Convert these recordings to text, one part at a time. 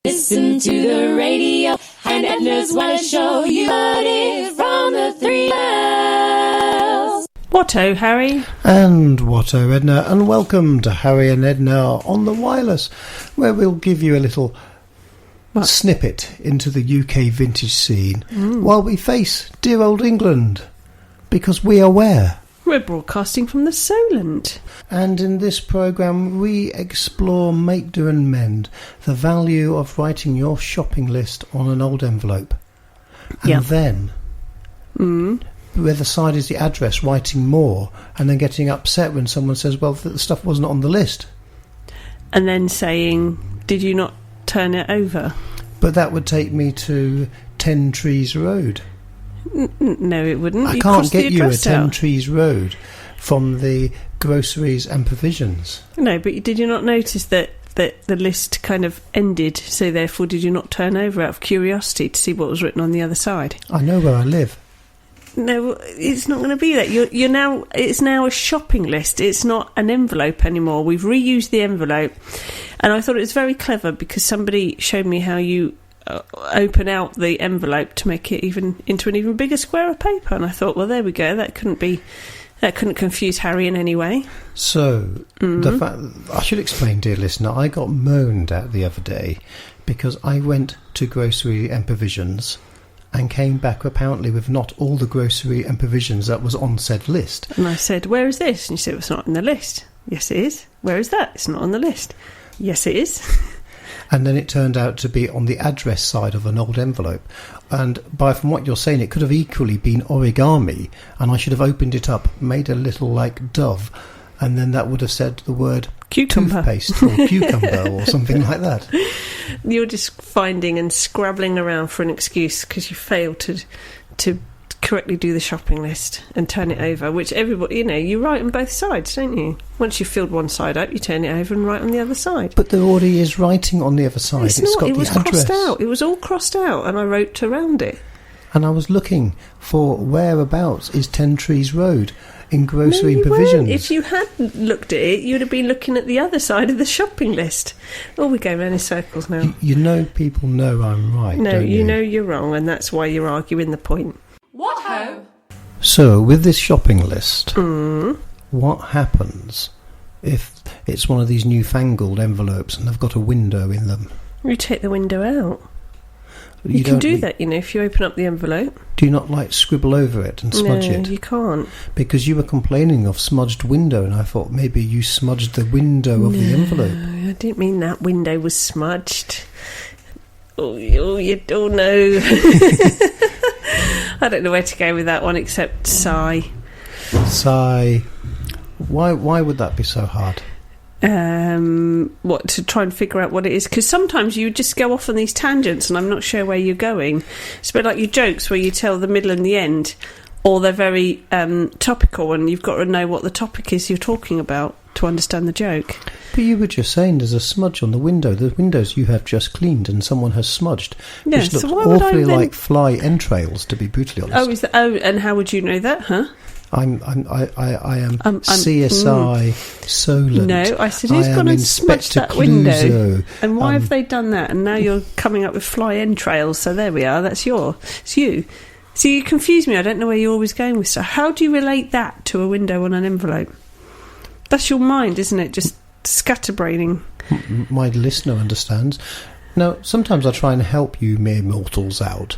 Listen to the radio, and Edna's want to show you what is from the 3 miles. What-o, Harry? And what-o, Edna, and welcome to Harry and Edna on the Wireless, where we'll give you a little snippet into the UK vintage scene while we face dear old England, because we are where? We're broadcasting from the Solent. And in this programme we explore, make, do and mend the value of writing your shopping list on an old envelope. And then, where the side is the address, writing more, and then getting upset when someone says, well, the stuff wasn't on the list. And then saying, did you not turn it over? But that would take me to 10 Trees Road. No, it wouldn't. I can't get you a 10 Trees Road from the groceries and provisions. No, but did you not notice that the list kind of ended, so therefore did you not turn over out of curiosity to see what was written on the other side? I know where I live. No, it's not going to be that. You're now. It's now a shopping list. It's not an envelope anymore. We've reused the envelope, and I thought it was very clever because somebody showed me how you open out the envelope to make it into an even bigger square of paper, and I thought, well, there we go. That couldn't confuse Harry in any way. So the fact, I should explain, dear listener, I got moaned at the other day because I went to grocery and provisions and came back apparently with not all the grocery and provisions that was on said list. And I said, where is this? And you said, it's not on the list. Yes, it is. Where is that? It's not on the list. Yes, it is. And then it turned out to be on the address side of an old envelope. And from what you're saying, it could have equally been origami, and I should have opened it up, made a little like dove, and then that would have said the word cucumber, toothpaste or cucumber or something like that. You're just finding and scrabbling around for an excuse because you failed to correctly do the shopping list and turn it over, which everybody, you write on both sides, don't you? Once you've filled one side up, you turn it over and write on the other side. But there already is writing on the other side. It's got it was the address. Crossed out. It was all crossed out, and I wrote around it. And I was looking for whereabouts is 10 Trees Road in grocery and provisions. If you hadn't looked at it, you'd have been looking at the other side of the shopping list. Oh, we go round in circles now. People know I'm right, no, don't you? you know you're wrong, and that's why you're arguing the point. What ho? So, with this shopping list, what happens if it's one of these newfangled envelopes and they've got a window in them? You take the window out. You can do that, if you open up the envelope. Do you not, scribble over it and smudge it? No, you can't. Because you were complaining of smudged window, and I thought maybe you smudged the window of the envelope. No, I didn't mean that window was smudged. Oh no. I don't know where to go with that one except sigh. Sigh. Why would that be so hard? To try and figure out what it is, because sometimes you just go off on these tangents and I'm not sure where you're going. It's a bit like your jokes where you tell the middle and the end, or they're very topical and you've got to know what the topic is you're talking about to understand the joke. But you were just saying there's a smudge on the window. The windows you have just cleaned and someone has smudged. Yeah, which looks so why would awfully I then... like fly entrails, to be brutally honest. And how would you know that, huh? I am CSI Solent. No, I said, who's gone and smudged that window? And why have they done that? And now you're coming up with fly entrails, so there we are, it's you. So you confuse me, I don't know where you're always going with stuff. How do you relate that to a window on an envelope? That's your mind, isn't it? Just scatterbraining. My listener understands. Now, sometimes I try and help you mere mortals out.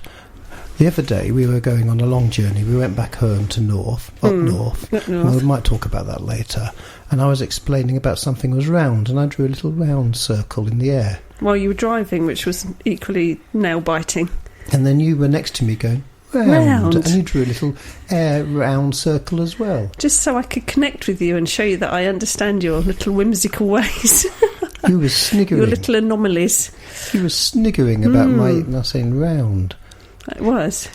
The other day we were going on a long journey. We went back home to up north. We might talk about that later. And I was explaining about something was round, and I drew a little round circle in the air. While you were driving, which was equally nail-biting. And then you were next to me going, round. And you drew a little air round circle as well. Just so I could connect with you and show you that I understand your little whimsical ways. You were sniggering. Your little anomalies. You were sniggering about my saying round. It was.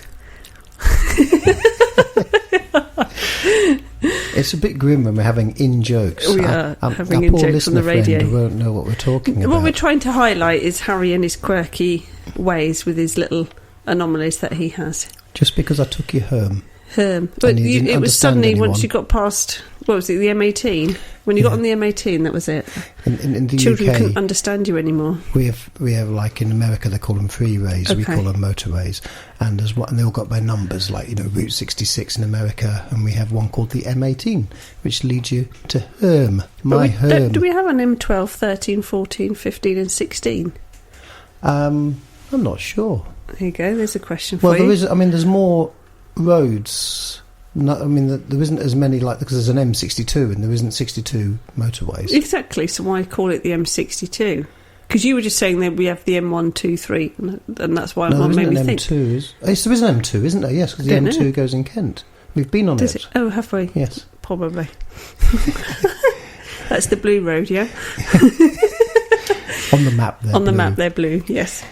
It's a bit grim when we're having in-jokes. We are having in-jokes on the radio. Who won't know what we're talking about. What we're trying to highlight is Harry and his quirky ways with his little anomalies that he has. Just because I took you home. But it was suddenly, once you got past what was it, the M18? When you got on the M18, that was it. In the Children UK, couldn't understand you anymore. we have like in America they call them freeways, we Okay. call them motorways, and there's one, and they all got by numbers, like Route 66 in America, and we have one called the M18, which leads you to Herm, Herm. Do we have an M12, 13, 14, 15 and 16? I'm not sure. There you go, there's a question for Well, you. there is. I mean, there's more roads. No, I mean, there isn't as many, like, because there's an M62 and there isn't 62 motorways. Exactly, so why call it the M62? Because you were just saying that we have the M1, 2, 3, and that's why No, it there made isn't me an think. M2. There is an M2, isn't there? Yes, because the Don't M2 know. goes in Kent. We've been on Does it. it? Oh, have we? Yes. Probably. That's the blue road, yeah? On the map there. On the map, they're blue, yes.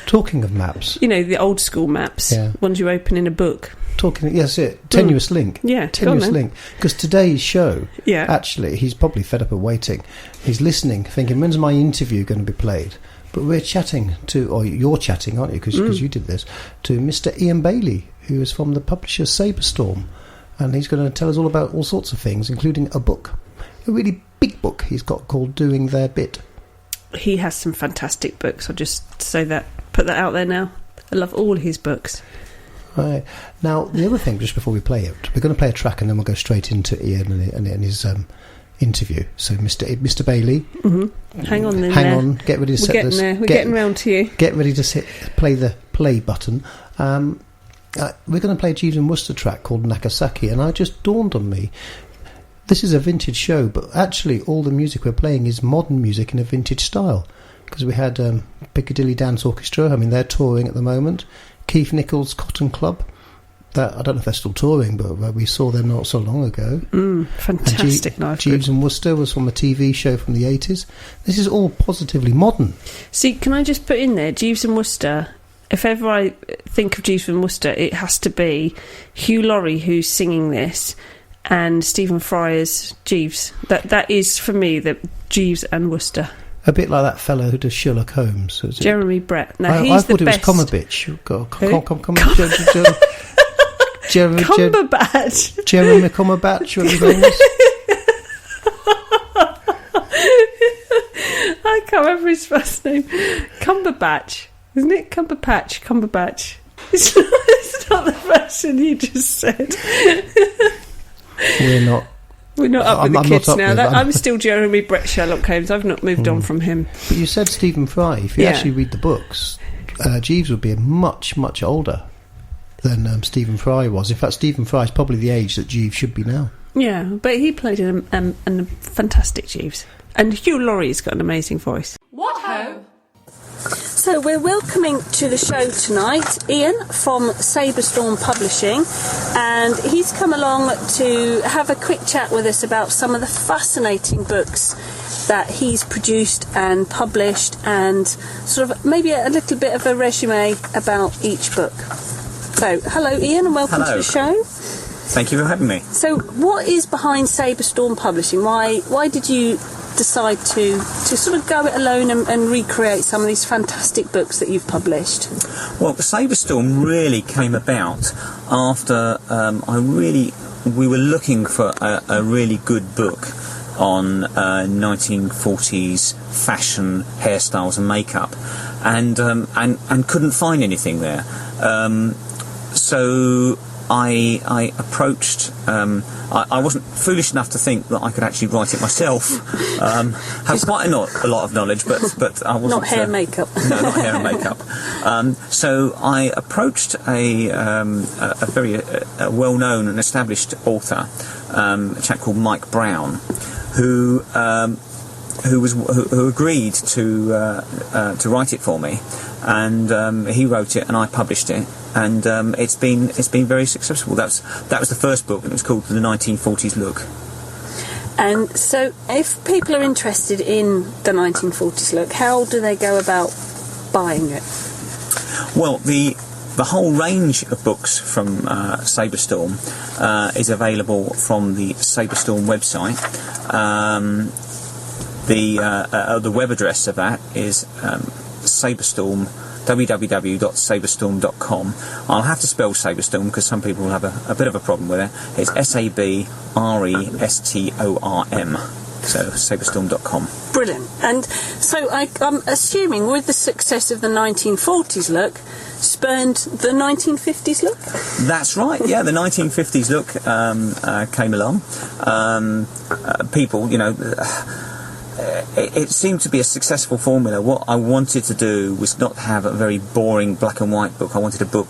Talking of maps. You know, the old school maps, Yeah. ones you open in a book. Yes, it. Tenuous link. Yeah, go on Tenuous then. link. Because today's show, Yeah. actually, he's probably fed up of waiting. He's listening, thinking, when's my interview going to be played? But we're chatting to, or you're chatting, aren't you? Because you did this, to Mr. Ian Bailey, who is from the publisher Sabre Storm. And he's going to tell us all about all sorts of things, including a book. A really big book he's got called Doing Their Bit. He has some fantastic books, I'll just say that, put that out there now. I love all his books. Right. Now, the other thing, just before we play it, we're going to play a track and then we'll go straight into Ian and his interview. So, Mr. Bailey, Hang on then. hang on, get ready to We're set getting this. there. We're getting round to you. Get ready to play the play button. We're going to play a Jeeves and Wooster track called Nakasaki, and it just dawned on me, this is a vintage show, but actually all the music we're playing is modern music in a vintage style. Because we had Piccadilly Dance Orchestra, I mean, they're touring at the moment. Keith Nichols' Cotton Club, that I don't know if they're still touring, but we saw them not so long ago. Fantastic live Jeeves group. and Wooster was from a TV show from the 80s. This is all positively modern. See, can I just put in there, Jeeves and Wooster, if ever I think of Jeeves and Wooster, it has to be Hugh Laurie who's singing this, and Stephen Fry as Jeeves. That is, for me, the Jeeves and Wooster. A bit like that fellow who does Sherlock Holmes. So Jeremy Brett. Now, I he's thought the it was best. Cumberbatch. Cumberbatch. Jeremy Cumberbatch, what his name is? I can't remember his first name. Cumberbatch. Isn't it? Cumberbatch. It's not the version you just said. We're not. We're not up with I'm the not kids up now. with that. I'm still Jeremy Brett Sherlock Holmes. I've not moved on from him. But you said Stephen Fry. If you Yeah. actually read the books, Jeeves would be much, much older than Stephen Fry was. In fact, Stephen Fry is probably the age that Jeeves should be now. Yeah, but he played a fantastic Jeeves. And Hugh Laurie's got an amazing voice. What ho? So we're welcoming to the show tonight Ian from Sabre Storm Publishing, and he's come along to have a quick chat with us about some of the fascinating books that he's produced and published, and sort of maybe a little bit of a resume about each book. So, hello Ian, and welcome Hello. to the show. Thank you for having me. So, what is behind Sabre Storm Publishing? Why did you decide to sort of go it alone and recreate some of these fantastic books that you've published? Well, the Sabre Storm really came about after we were looking for a really good book on 1940s fashion, hairstyles and makeup, and couldn't find anything there. So I approached. I wasn't foolish enough to think that I could actually write it myself. Have quite a lot of knowledge, but I wasn't. Not hair makeup. No, not hair and makeup. So I approached a very well-known and established author, a chap called Mike Brown, who agreed to write it for me, and he wrote it and I published it, and it's been very successful. That was the first book, and it was called The 1940s Look. And so, if people are interested in the 1940s look, how do they go about buying it? Well, the whole range of books from Sabre Storm is available from the Sabre Storm website. The web address of that is sabrestorm.co.uk, www.sabrestorm.com. I'll have to spell Sabre Storm because some people will have a bit of a problem with it. It's SABRESTORM. So sabrestorm.com. Brilliant. And so I'm assuming with the success of the 1940s look, spurned the 1950s look? That's right, yeah, the 1950s look came along. People, it seemed to be a successful formula. What I wanted to do was not have a very boring black and white book. I wanted a book,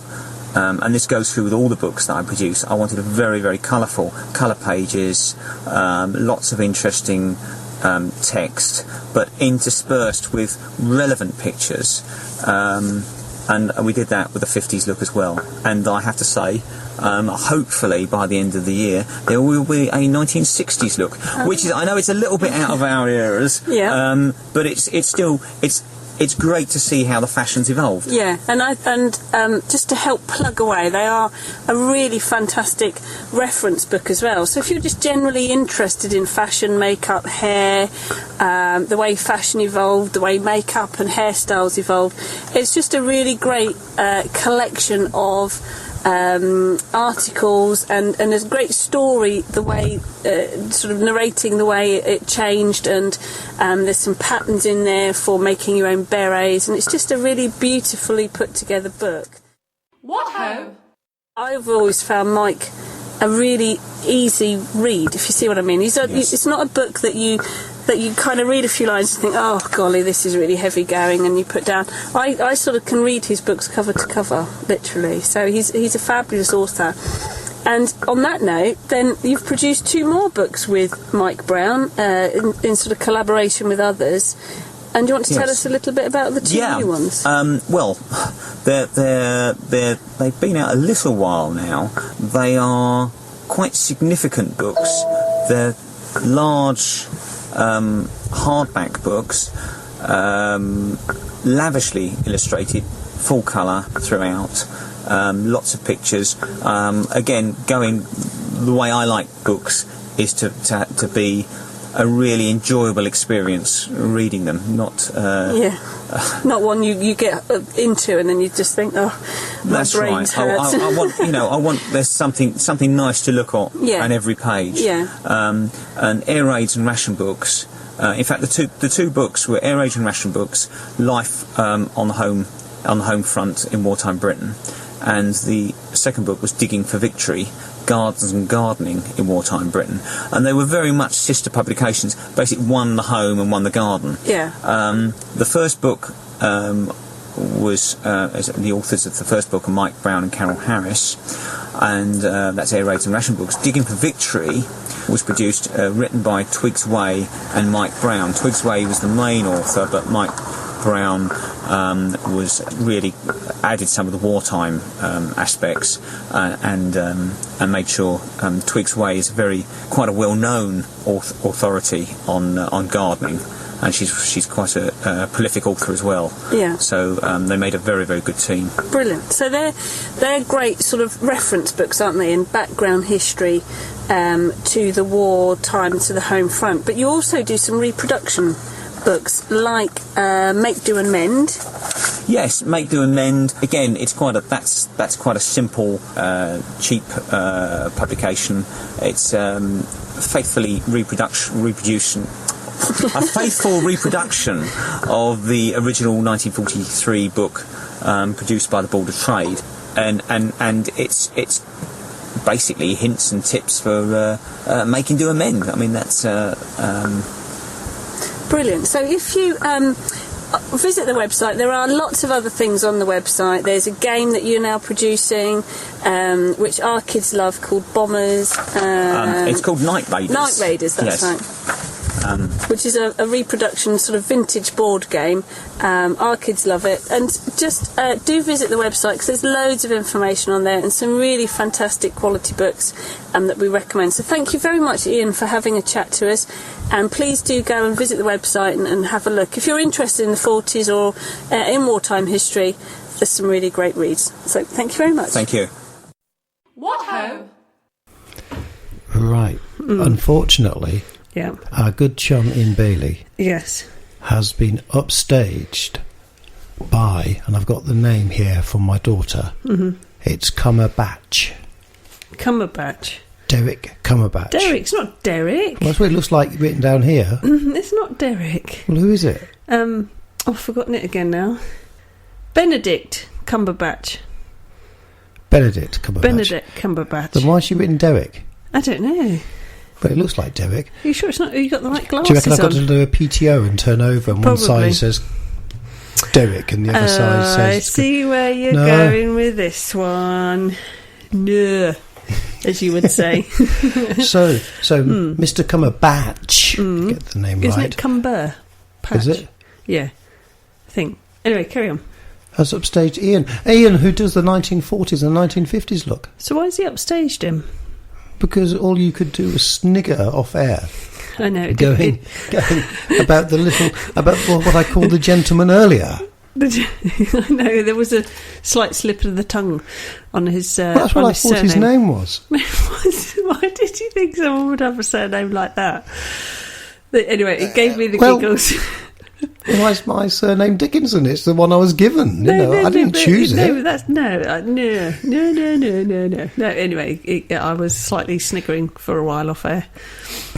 and this goes through with all the books that I produce, I wanted a very, very colourful, colour pages, lots of interesting text, but interspersed with relevant pictures. And we did that with the 50s look as well. And I have to say, hopefully by the end of the year, there will be a 1960s look, which is, I know it's a little bit out of our eras, but it's still, it's great to see how the fashion's evolved. Yeah, and just to help plug away, they are a really fantastic reference book as well. So if you're just generally interested in fashion, makeup, hair, the way fashion evolved, the way makeup and hairstyles evolved, it's just a really great collection of articles, and there's a great story, the way sort of narrating the way it changed, and there's some patterns in there for making your own berets, and it's just a really beautifully put together book. What ho? I've always found Mike a really easy read, if you see what I mean. Yes. It's not a book that you kind of read a few lines and think, oh golly, this is really heavy going, and you put down. I sort of can read his books cover to cover, literally. So he's a fabulous author. And on that note, then you've produced 2 more books with Mike Brown in sort of collaboration with others. And do you want to tell us a little bit about the 2 new ones? Well, they've been out a little while now. They are quite significant books. They're large hardback books, lavishly illustrated, full colour throughout, lots of pictures. Again, going the way I like books is to be a really enjoyable experience reading them, not not one you get into and then you just think, oh, my brains hurt. I want, I want there's something nice to look at on every page. And air raids and ration books. In fact, the two books were air raids and ration books, life on the home front in wartime Britain, and the second book was Digging for Victory, Gardens and Gardening in Wartime Britain. And they were very much sister publications, basically one the home and one the garden. The first book was the authors of the first book are Mike Brown and Carol Harris, and that's Air Raids and Ration Books. Digging for Victory was produced, written by Twigs Way and Mike Brown. Twigs Way was the main author, but Mike Brown was really added some of the wartime aspects and made sure Twigs Way is quite a well-known authority on gardening, and she's quite a prolific author as well. So they made a very, very good team. Brilliant. So they're great sort of reference books, aren't they, in background history to the war time, to the home front. But you also do some reproduction books like Make, Do and Mend. Yes, Make, Do and Mend. Again, it's that's quite a simple, cheap publication. It's faithfully a faithful reproduction of the original 1943 book produced by the Board of Trade, and it's basically hints and tips for making, do and mend. I mean, that's brilliant. So if you visit the website, there are lots of other things on the website. There's a game that you're now producing, which our kids love, called Bombers. It's called Night Raiders. Night Raiders, that's right. Which is a reproduction, sort of vintage board game. Our kids love it. And just do visit the website, because there's loads of information on there and some really fantastic quality books that we recommend. So thank you very much, Ian, for having a chat to us. And please do go and visit the website and have a look. If you're interested in the 40s or in wartime history, there's some really great reads. So thank you very much. Thank you. What ho? Right. Unfortunately, our good chum Ian Bailey has been upstaged by, and I've got the name here from my daughter. Mm-hmm. It's Cumberbatch. Cumberbatch. Derek Cumberbatch. Derek's not Derek. Well, that's what it looks like written down here. It's not Derek. Well, who is it? I've forgotten it again now. Benedict Cumberbatch. Benedict Cumberbatch. Benedict Cumberbatch. Then why is she written Derek? I don't know. But it looks like Derek. Are you sure it's not? You got the right glasses Do you reckon I've got on? to do a PTO and turn over and one Probably. side says Derek and the other side says... I see where you're No. going with this one. No, as you would say. So Mr. Cumberbatch, get the name Isn't right. it Cumber? Is it? Yeah, I think. Anyway, carry on. Has upstaged Ian. Ian, who does the 1940s and 1950s look. So why has he upstaged him? Because all you could do was snigger off air. I know. Going about what I called the gentleman earlier. I know, there was a slight slip of the tongue on his Well, that's what on I his thought his surname. name was. Why did you think someone would have a surname like that? Anyway, it gave me the well, giggles. Why is my surname Dickinson? It's the one I was given. I didn't choose it. No, that's no. Anyway, I was slightly sniggering for a while off air.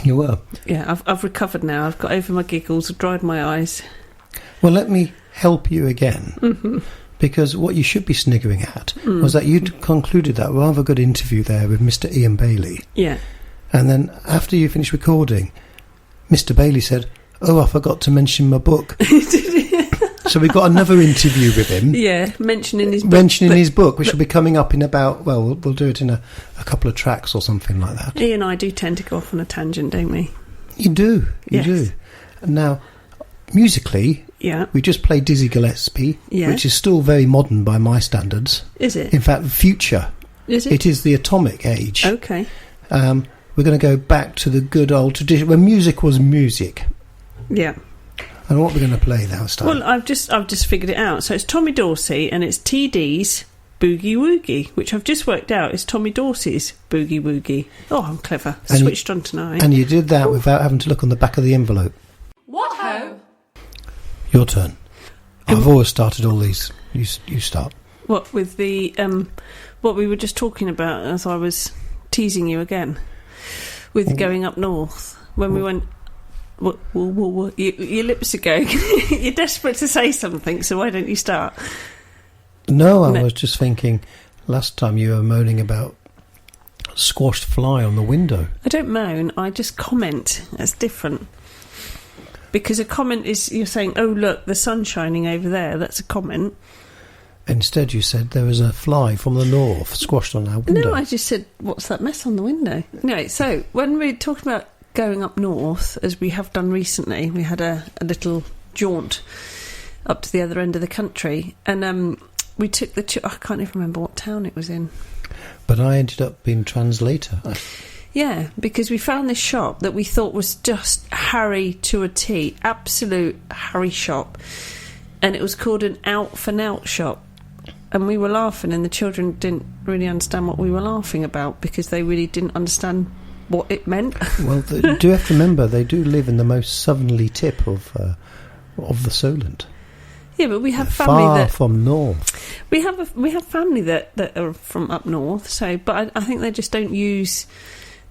You were. Yeah, I've recovered now. I've got over my giggles. I've dried my eyes. Well, let me help you again. Because what you should be sniggering at was that you'd concluded that rather good interview there with Mr. Ian Bailey. Yeah. And then after you finished recording, Mr. Bailey said, "Oh, I forgot to mention my book." So we've got another interview with him. Yeah, mentioning his book. Which will be coming up in about, well, we'll do it in a couple of tracks or something like that. He and I do tend to go off on a tangent, don't we? You do. Yes. And now, musically, Yeah. we just played Dizzy Gillespie, Yeah. which is still very modern by my standards. Is it? In fact, future. Is it? It is the atomic age. Okay. We're going to go back to the good old tradition when music was music. Yeah. And what we're going to play now, Stan? Well, I've just figured it out. So it's Tommy Dorsey and it's TD's Boogie Woogie, which I've just worked out is Tommy Dorsey's Boogie Woogie. Oh, I'm clever. And Switched on tonight. And you did that without having to look on the back of the envelope. What ho? Your turn. I've always started all these. You start. What with the what we were just talking about as I was teasing you again with going up north when we went. What, your lips are going. You're desperate to say something, so why don't you start? No, I was just thinking. Last time you were moaning about squashed fly on the window. I don't moan. I just comment. That's different. Because a comment is you're saying, "Oh look, the sun's shining over there." That's a comment. Instead, you said there was a fly from the north squashed on our window. No, I just said, "What's that mess on the window?" Anyway, so when we're talking about going up north, as we have done recently, we had a little jaunt up to the other end of the country, and we took the. I can't even remember what town it was in. But I ended up being translator. Yeah, because we found this shop that we thought was just Harry to a T, absolute Harry shop, and it was called an out for nout shop. And we were laughing, and the children didn't really understand what we were laughing about because they really didn't understand what it meant. Well, do you have to remember they do live in the most southerly tip of the Solent. Yeah, but we have family far from north. We have family that are from up north. So, but I think they just don't use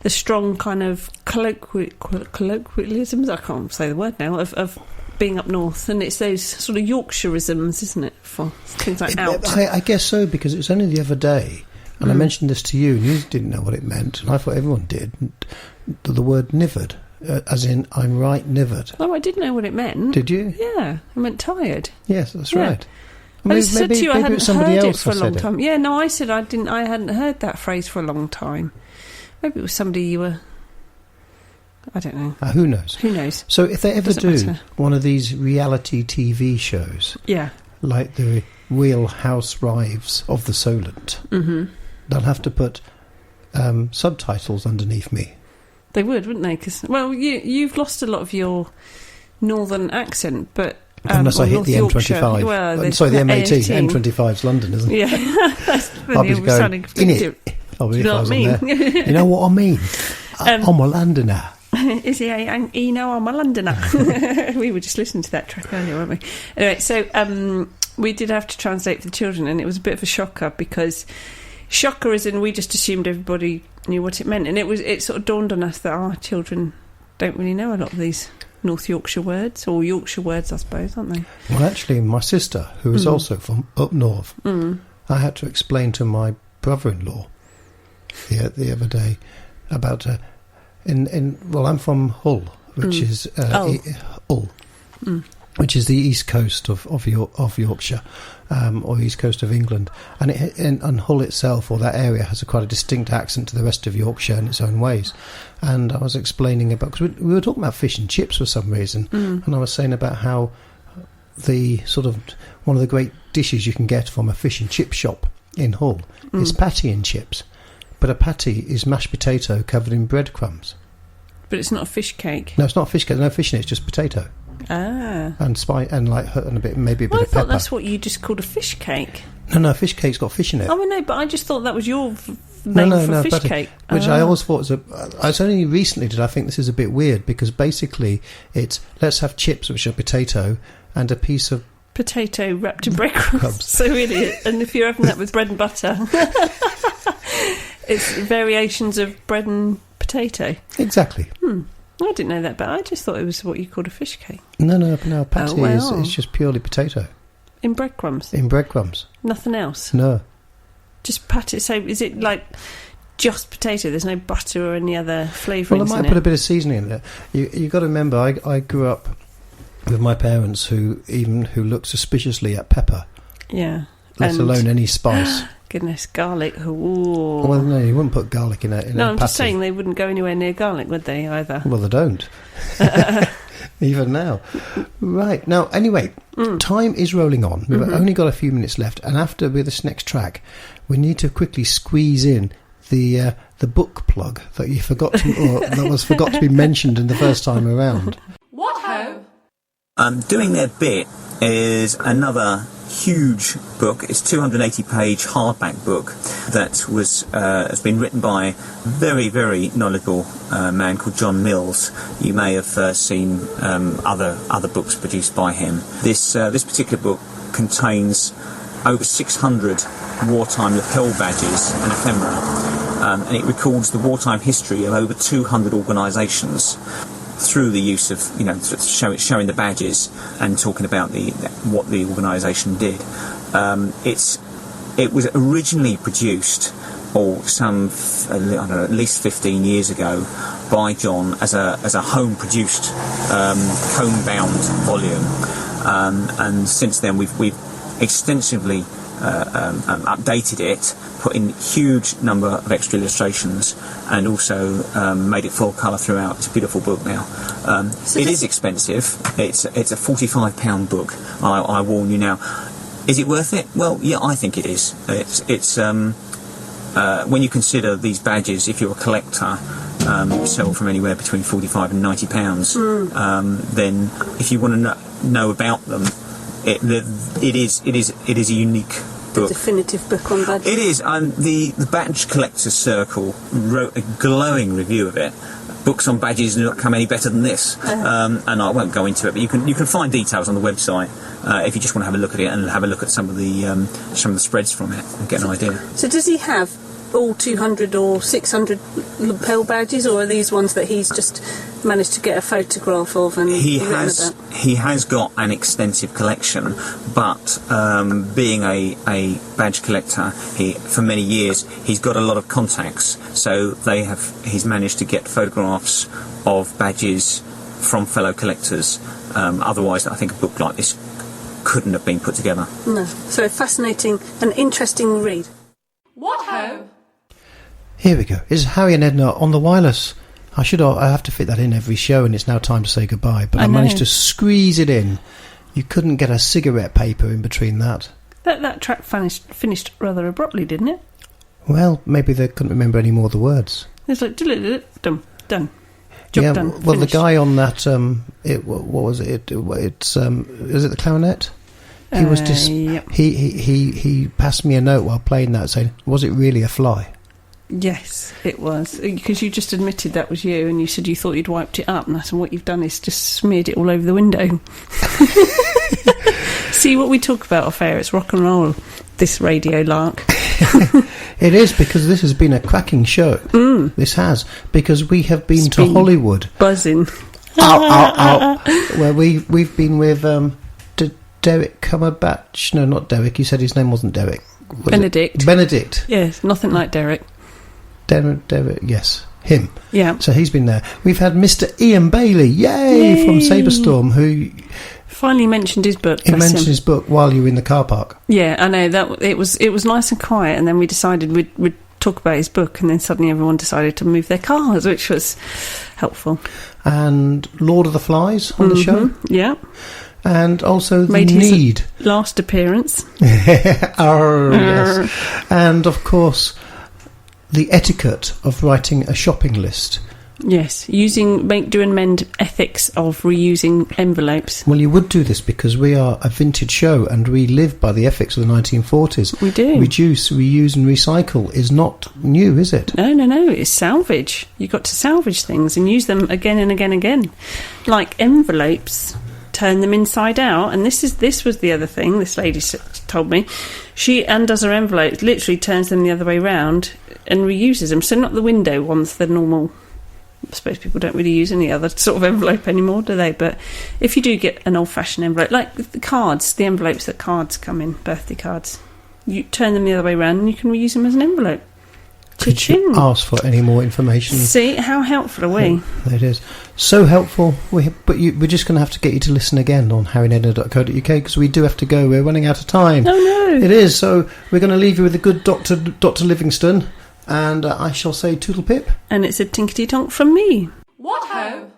the strong kind of colloquialisms. I can't say the word now of being up north, and it's those sort of Yorkshireisms, isn't it, for things like out. I guess so, because it was only the other day. And I mentioned this to you, and you didn't know what it meant, and I thought everyone did. The word nivered, as in I'm right nivered. Oh, I did know what it meant. Did you? Yeah, I meant tired. Yes, that's Yeah. right. I just said to you I hadn't somebody heard it else for a that long said time. Yeah, no, I said I didn't. I hadn't heard that phrase for a long time. Maybe it was somebody you were. I don't know. Who knows? Who knows? So if they ever Doesn't do matter. one of these reality TV shows, Yeah. like the Real Housewives of the Solent, they'll have to put subtitles underneath me. They would, wouldn't they? Because you've lost a lot of your northern accent, but Unless I hit North the Yorkshire. M25. Well, there's sorry, the M18. A18. M25's London, isn't it? Yeah, that's I'll be you're going sounding in it. I'll be Do you know if what I I was on mean? there. You know what I mean? I'm a Londoner. Is he? I'm a Londoner. We were just listening to that track earlier, weren't we? Anyway, so we did have to translate for the children, and it was a bit of a shocker because shocker as in we just assumed everybody knew what it meant, and it sort of dawned on us that our children don't really know a lot of these North Yorkshire words, or Yorkshire words, I suppose, aren't they? Well, actually, my sister, who is also from up north, I had to explain to my brother-in-law the other day about I'm from Hull, which is Hull, which is the east coast of Yorkshire, or east coast of England, and Hull itself, or that area, has quite a distinct accent to the rest of Yorkshire in its own ways. And I was explaining about, because we were talking about fish and chips for some reason, and I was saying about how the sort of one of the great dishes you can get from a fish and chip shop in Hull is patty and chips. But a patty is mashed potato covered in breadcrumbs. But it's not a fish cake. No, it's not a fish cake. No fish in it. It's just potato. Ah. And spice and a bit, maybe a bit of pepper. I thought that's what you just called a fish cake. No, fish cake's got fish in it. Oh, no, but I just thought that was your name for fish cake. Which I always thought was it's only recently did I think this is a bit weird, because basically it's let's have chips, which are potato, and a piece of potato wrapped in breadcrumbs. So really, and if you're having that with bread and butter, it's variations of bread and potato. Exactly. I didn't know that, but I just thought it was what you called a fish cake. No, patty is just purely potato. In breadcrumbs? In breadcrumbs. Nothing else? No. Just patty. So is it like just potato? There's no butter or any other flavourings in it? Well, I might put a bit of seasoning in there. You got to remember, I grew up with my parents who looked suspiciously at pepper. Yeah. Let alone any spice. Goodness, garlic. Ooh. Well, no, you wouldn't put garlic in a No, I'm patty. just saying they wouldn't go anywhere near garlic, would they, either? Well, they don't. Even now. Right. Now, anyway, time is rolling on. We've only got a few minutes left, and after this next track, we need to quickly squeeze in the book plug that you forgot to, or that was forgot to be mentioned in the first time around. What ho? Doing Their Bit is another huge book. It's a 280-page hardback book that has been written by a very, very knowledgeable man called John Mills. You may have seen other books produced by him. This particular book contains over 600 wartime lapel badges and ephemera, and it records the wartime history of over 200 organisations through the use of, showing the badges and talking about what the organisation did. It was originally produced, at least 15 years ago, by John as a home-produced, home-bound volume, and since then we've extensively updated it, put in huge number of extra illustrations, and also made it full colour throughout. It's a beautiful book now. It is expensive. It's a £45 book. I warn you now. Is it worth it? Well, yeah, I think it is. It's when you consider these badges, if you're a collector, sell from anywhere between £45 and £90. Then, if you want to know about them, it is a unique book. The definitive book on badges. It is. The Badge Collectors Circle wrote a glowing review of it. Books on badges do not come any better than this. And I won't go into it, but you can find details on the website if you just want to have a look at it and have a look at some of the spreads from it and get an idea. So does he have all 200 or 600 lapel badges, or are these ones that he's just managed to get a photograph of and he written has got an extensive collection, but being a badge collector, for many years he's got a lot of contacts, so he's managed to get photographs of badges from fellow collectors. Otherwise, I think a book like this couldn't have been put together. No. So fascinating and interesting read. What ho? Here we go. It's Harry and Edna on the wireless. I have to fit that in every show, and it's now time to say goodbye. But I managed to squeeze it in. You couldn't get a cigarette paper in between that. That track finished rather abruptly, didn't it? Well, maybe they couldn't remember any more of the words. It's like done. Job done. Well, finished. the guy on that, what was it? Is it the clarinet? He was yep. he passed me a note while playing that, saying, "Was it really a fly?" Yes, it was. Because you just admitted that was you, and you said you thought you'd wiped it up, and I said what you've done is just smeared it all over the window. See, what we talk about off air, it's rock and roll, this radio lark. It is, because this has been a cracking show. This has, because we have been to Hollywood. Buzzing. Where we've been with Derek Cumberbatch. No, not Derek. You said his name wasn't Derek. Benedict. Benedict. Yes, nothing like Derek. Derek, yes. Him. Yeah. So he's been there. We've had Mr. Ian Bailey, yay! From Sabre Storm, who... finally mentioned his book. He mentioned his book while you were in the car park. Yeah, I know. That it was nice and quiet, and then we decided we'd talk about his book, and then suddenly everyone decided to move their cars, which was helpful. And Lord of the Flies on the show. Yeah. And also Made The Need. His last appearance. Oh, yes. And, of course, the etiquette of writing a shopping list. Yes, using make, do and mend ethics of reusing envelopes. Well, you would do this because we are a vintage show and we live by the ethics of the 1940s. We do. Reduce, reuse and recycle is not new, is it? No, it's salvage. You've got to salvage things and use them again and again and again. Like envelopes, turn them inside out. And this was the other thing this lady told me. She undoes her envelopes, literally turns them the other way round and reuses them. So not the window ones, the normal... I suppose people don't really use any other sort of envelope anymore, do they? But if you do get an old-fashioned envelope, like the cards, the envelopes that cards come in, birthday cards, you turn them the other way around and you can reuse them as an envelope. Could you ask for any more information? See, how helpful are we? It is. So helpful. We're just going to have to get you to listen again on harryedna.co.uk because we do have to go. We're running out of time. Oh, no. It is. So we're going to leave you with the good Dr. Livingston. And I shall say toodle pip. And it's a tinkety tonk from me. What ho!